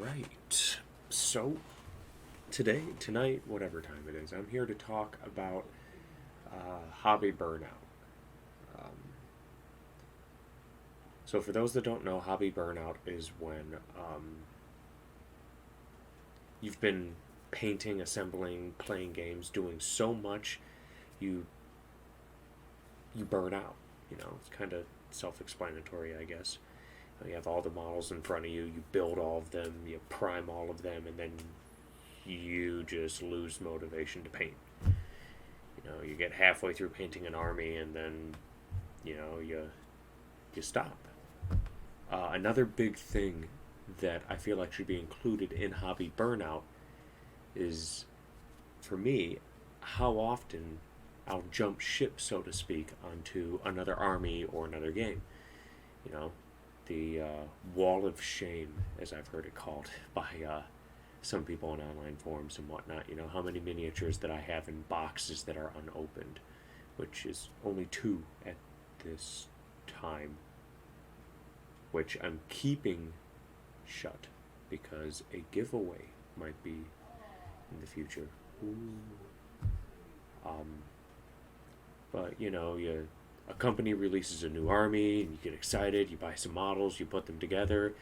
right. So, tonight, whatever time it is, I'm here to talk about hobby burnout. Um, so, for those that don't know, hobby burnout is when you've been painting, assembling, playing games, doing so much, you you burn out. It's kind of self-explanatory, I guess. You have all the models in front of you, you build all of them, you prime all of them, and then you just lose motivation to paint. You get halfway through painting an army, and then you stop. Another big thing that I feel like should be included in hobby burnout is, for me, how often I'll jump ship, so to speak, onto another army or another game. You know, the wall of shame, as I've heard it called by some people in online forums and whatnot. How many miniatures that I have in boxes that are unopened, which is only two at this time, which I'm keeping shut because a giveaway might be in the future. Ooh. But a company releases a new army, and you get excited. You buy some models, you put them together,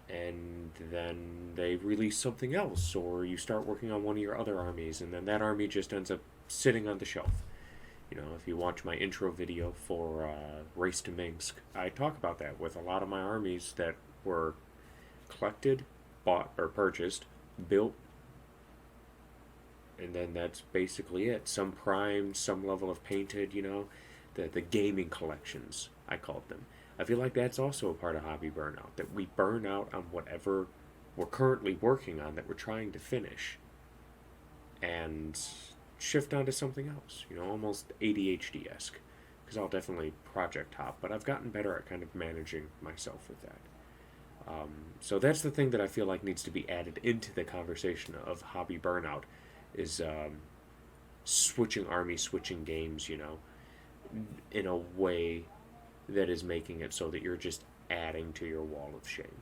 and then they release something else, or you start working on one of your other armies, and then that army just ends up sitting on the shelf. If you watch my intro video for Race to Minsk, I talk about that with a lot of my armies that were collected, bought, or purchased, built, and then that's basically it. Some primed, some level of painted, the gaming collections, I called them. I feel like that's also a part of hobby burnout, that we burn out on whatever we're currently working on that we're trying to finish and shift onto something else, almost ADHD-esque, because I'll definitely project hop, but I've gotten better at kind of managing myself with that. So that's the thing that I feel like needs to be added into the conversation of hobby burnout is switching armies, switching games, in a way that is making it so that you're just adding to your wall of shame.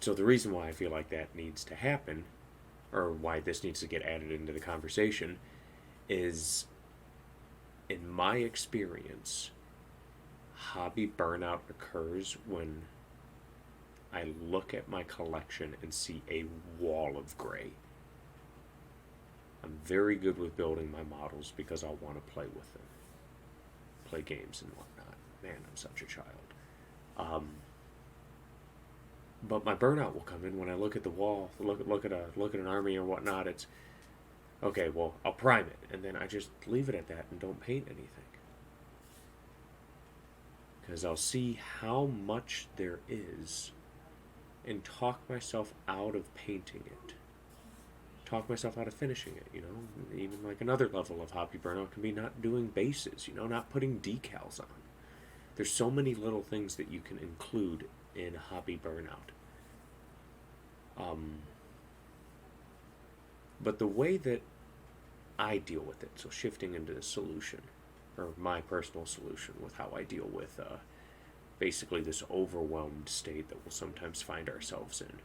So the reason why I feel like that needs to happen, or why this needs to get added into the conversation, is, in my experience, hobby burnout occurs when I look at my collection and see a wall of gray. I'm very good with building my models because I want to play with them, play games and whatnot. Man, I'm such a child. But my burnout will come in when I look at the wall, look at an army or whatnot. It's okay. Well, I'll prime it, and then I just leave it at that and don't paint anything because I'll see how much there is and talk myself out of painting it. Talk myself out of finishing it. Even like another level of hobby burnout can be not doing bases. Not putting decals on. There's so many little things that you can include in hobby burnout. But the way that I deal with it, so shifting into the solution, or my personal solution with how I deal with basically this overwhelmed state that we'll sometimes find ourselves in,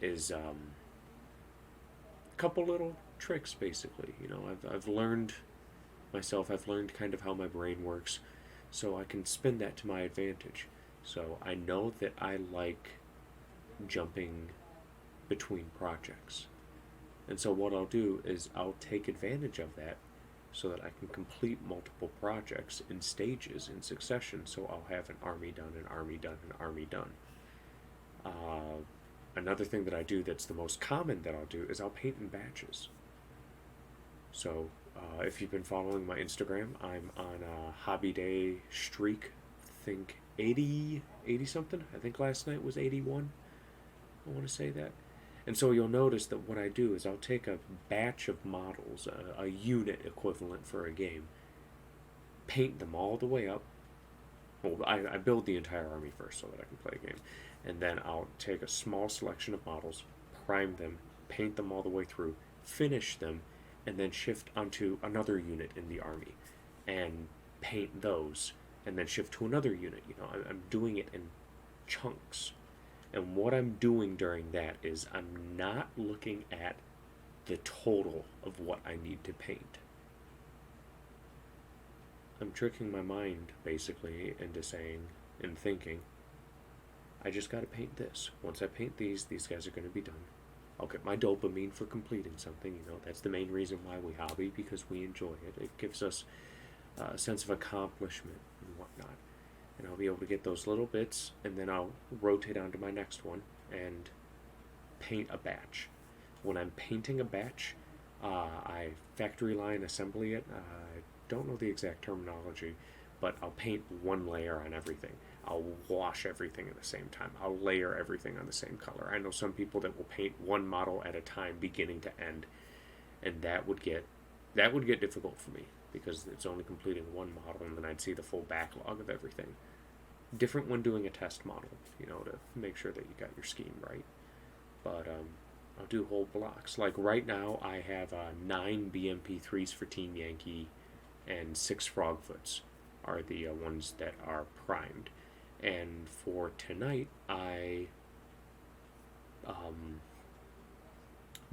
is a couple little tricks, basically. I've learned myself, I've learned kind of how my brain works, so I can spin that to my advantage. So I know that I like jumping between projects. And so what I'll do is I'll take advantage of that so that I can complete multiple projects in stages in succession. So I'll have an army done, an army done, an army done. Another thing that I do that's the most common that I'll do is I'll paint in batches. So if you've been following my Instagram, I'm on a hobby day streak. I think 80 something. I think last night was 81. I want to say that. And so you'll notice that what I do is I'll take a batch of models, a unit equivalent for a game, paint them all the way up. Well, I build the entire army first so that I can play a game. And then I'll take a small selection of models, prime them, paint them all the way through, finish them, and then shift onto another unit in the army and paint those, and then shift to another unit. I'm doing it in chunks. And what I'm doing during that is I'm not looking at the total of what I need to paint. I'm tricking my mind basically into saying and thinking, I just got to paint this. Once I paint these guys are going to be done. I'll get my dopamine for completing something. That's the main reason why we hobby, because we enjoy it. It gives us a sense of accomplishment and whatnot. And I'll be able to get those little bits, and then I'll rotate on to my next one and paint a batch. When I'm painting a batch, I factory line assembly it. I don't know the exact terminology, but I'll paint one layer on everything. I'll wash everything at the same time. I'll layer everything on the same color. I know some people that will paint one model at a time, beginning to end, and that would get difficult for me, because it's only completing one model, and then I'd see the full backlog of everything. Different when doing a test model, to make sure that you got your scheme right. But I'll do whole blocks. Like right now, I have 9 BMP3s for Team Yankee, and 6 Frogfoots are the ones that are primed. And for tonight, I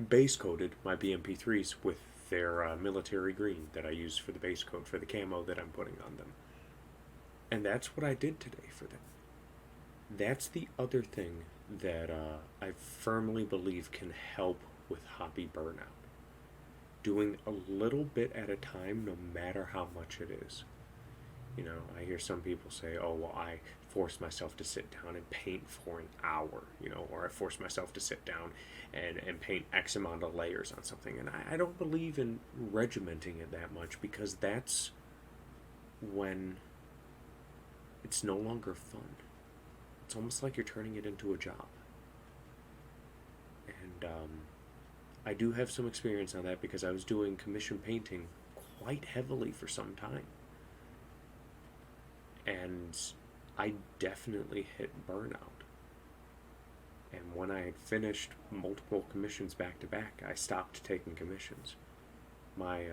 base coated my BMP3s with their military green that I use for the base coat for the camo that I'm putting on them. And that's what I did today for them. That's the other thing that I firmly believe can help with hobby burnout. Doing a little bit at a time, no matter how much it is. I hear some people say, oh, well, I force myself to sit down and paint for an hour, or I force myself to sit down and paint X amount of layers on something. And I don't believe in regimenting it that much, because that's when it's no longer fun. It's almost like you're turning it into a job. And I do have some experience on that, because I was doing commission painting quite heavily for some time. And I definitely hit burnout. And when I had finished multiple commissions back to back, I stopped taking commissions. My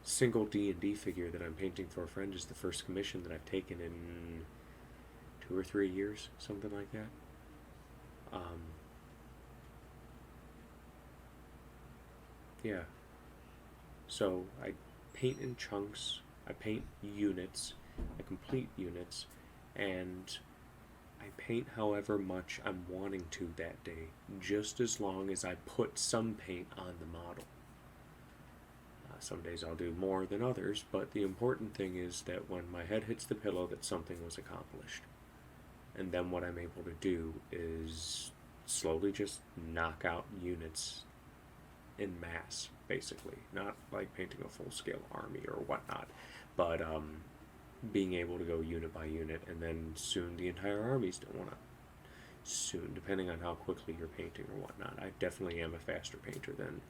single D&D figure that I'm painting for a friend is the first commission that I've taken in 2 or 3 years, something like that. Yeah. So I paint in chunks, I paint units, I complete units, and I paint however much I'm wanting to that day, just as long as I put some paint on the model. Some days I'll do more than others, but the important thing is that when my head hits the pillow, that something was accomplished. And then what I'm able to do is slowly just knock out units in mass, basically. Not like painting a full-scale army or whatnot, but being able to go unit by unit, and then soon the entire army's done. Well, not soon, depending on how quickly you're painting or whatnot. I definitely am a faster painter than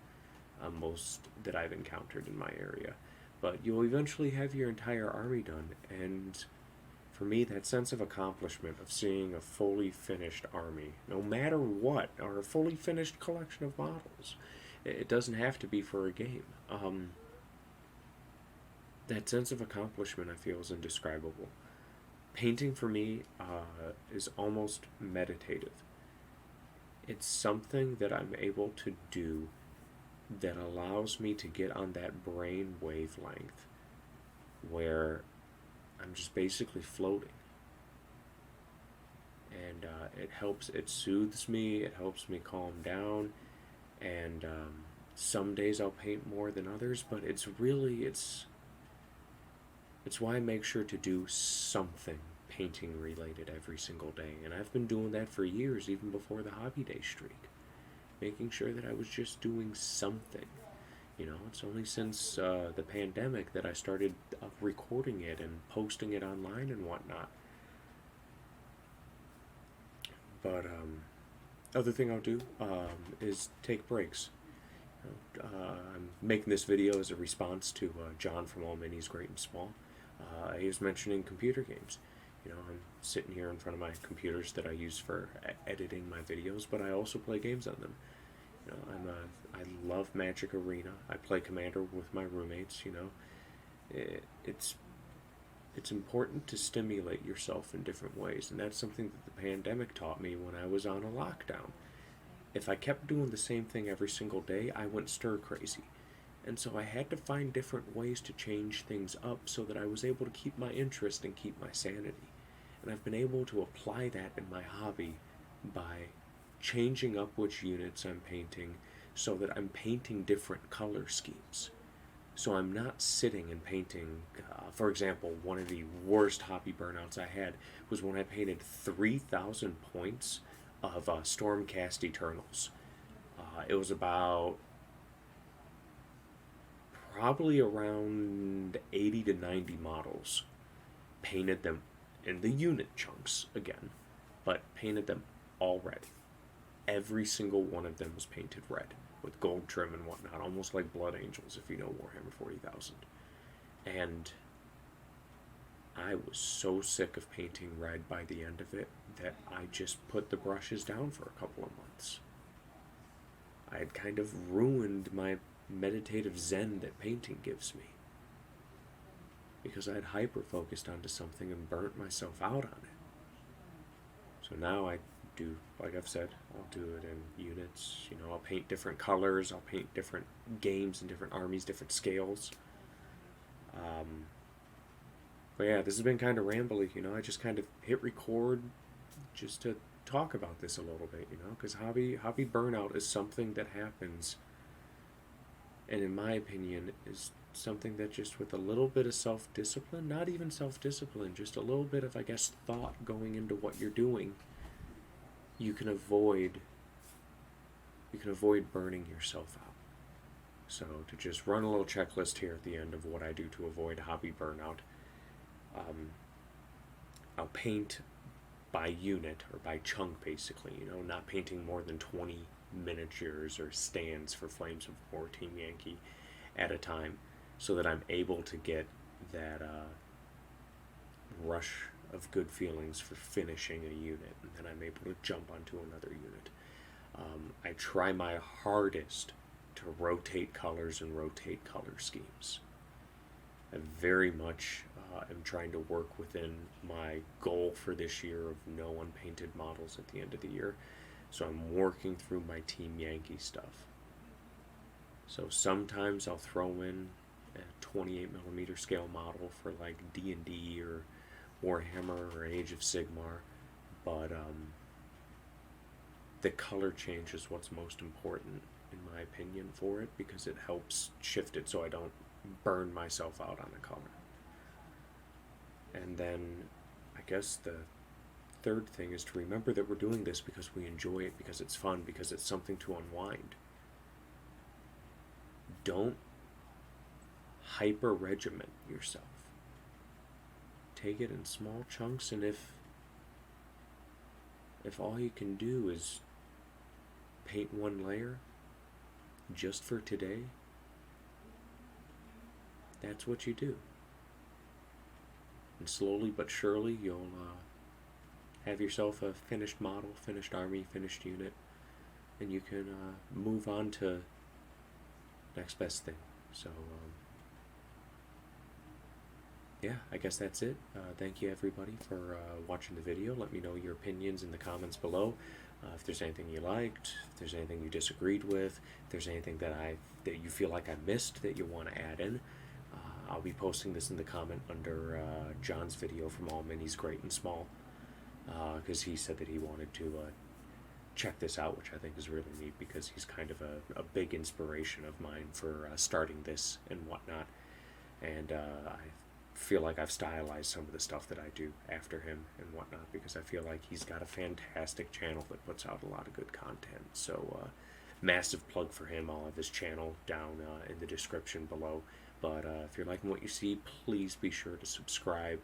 most that I've encountered in my area. But you'll eventually have your entire army done, and for me, that sense of accomplishment of seeing a fully finished army, no matter what, or a fully finished collection of models, it doesn't have to be for a game. That sense of accomplishment, I feel, is indescribable. Painting for me is almost meditative. It's something that I'm able to do that allows me to get on that brain wavelength where I'm just basically floating. And it soothes me, it helps me calm down, and some days I'll paint more than others, but it's why I make sure to do something painting related every single day. And I've been doing that for years, even before the Hobby Day streak. Making sure that I was just doing something. It's only since the pandemic that I started recording it and posting it online and whatnot. But other thing I'll do is take breaks. I'm making this video as a response to John from All Minis Great and Small. He was mentioning computer games. I'm sitting here in front of my computers that I use for editing my videos, but I also play games on them. I love Magic Arena. I play Commander with my roommates. It's it's important to stimulate yourself in different ways, and that's something that the pandemic taught me when I was on a lockdown. If I kept doing the same thing every single day, I went stir crazy. And so I had to find different ways to change things up so that I was able to keep my interest and keep my sanity. And I've been able to apply that in my hobby by changing up which units I'm painting so that I'm painting different color schemes. So I'm not sitting and painting, for example, one of the worst hobby burnouts I had was when I painted 3,000 points of Stormcast Eternals. It was about probably around 80 to 90 models. Painted them in the unit chunks again, but painted them all red. Every single one of them was painted red with gold trim and whatnot, almost like Blood Angels if you know Warhammer 40,000. And I was so sick of painting red by the end of it that I just put the brushes down for a couple of months. I had kind of ruined my meditative zen that painting gives me because I had hyper focused onto something and burnt myself out on it. So now I do, like I've said, I'll do it in units. I'll paint different colors, I'll paint different games and different armies, different scales. But yeah, this has been kind of rambly, I just kind of hit record just to talk about this a little bit, because hobby burnout is something that happens, and in my opinion is something that just with a little bit of self-discipline, not even self-discipline, just a little bit of, I guess, thought going into what you're doing, you can avoid burning yourself out. So to just run a little checklist here at the end of what I do to avoid hobby burnout. I'll paint by unit or by chunk, basically, not painting more than 20 miniatures or stands for Flames of War Team Yankee at a time, so that I'm able to get that rush of good feelings for finishing a unit, and then I'm able to jump onto another unit. I try my hardest to rotate colors and rotate color schemes. I very much am trying to work within my goal for this year of no unpainted models at the end of the year. So I'm working through my Team Yankee stuff. So sometimes I'll throw in a 28mm scale model for like D&D or Warhammer or Age of Sigmar, but the color change is what's most important in my opinion for it, because it helps shift it so I don't burn myself out on a color. And then I guess the third thing is to remember that we're doing this because we enjoy it, because it's fun, because it's something to unwind. Don't hyper regiment yourself. Take it in small chunks, and if all you can do is paint one layer just for today, that's what you do. And slowly but surely you'll have yourself a finished model, finished army, finished unit, and you can move on to next best thing. So yeah, I guess that's it. Thank you everybody for watching the video. Let me know your opinions in the comments below. If there's anything you liked, if there's anything you disagreed with, if there's anything that you feel like I missed that you want to add in, I'll be posting this in the comment under John's video from All Minis Great and Small, because he said that he wanted to check this out, which I think is really neat, because he's kind of a big inspiration of mine for starting this and whatnot. And I feel like I've stylized some of the stuff that I do after him and whatnot, because I feel like he's got a fantastic channel that puts out a lot of good content. So massive plug for him. I'll have his channel down in the description below. But if you're liking what you see, please be sure to subscribe,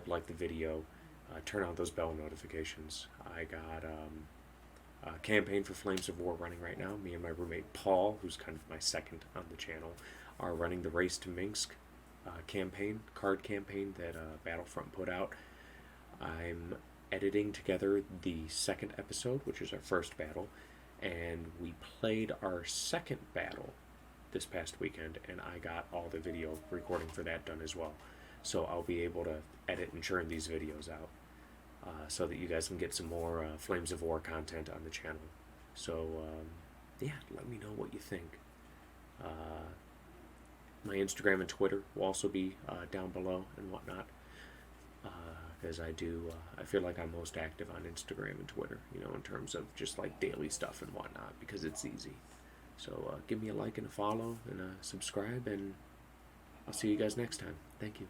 like the video, turn on those bell notifications. I got a campaign for Flames of War running right now. Me and my roommate Paul, who's kind of my second on the channel, are running the Race to Minsk card campaign that Battlefront put out. I'm editing together the second episode, which is our first battle, and we played our second battle this past weekend, and I got all the video recording for that done as well. So I'll be able to edit and churn these videos out so that you guys can get some more Flames of War content on the channel. So, yeah, let me know what you think. My Instagram and Twitter will also be down below and whatnot. Because I feel like I'm most active on Instagram and Twitter, in terms of just like daily stuff and whatnot, because it's easy. So give me a like and a follow and a subscribe, and I'll see you guys next time. Thank you.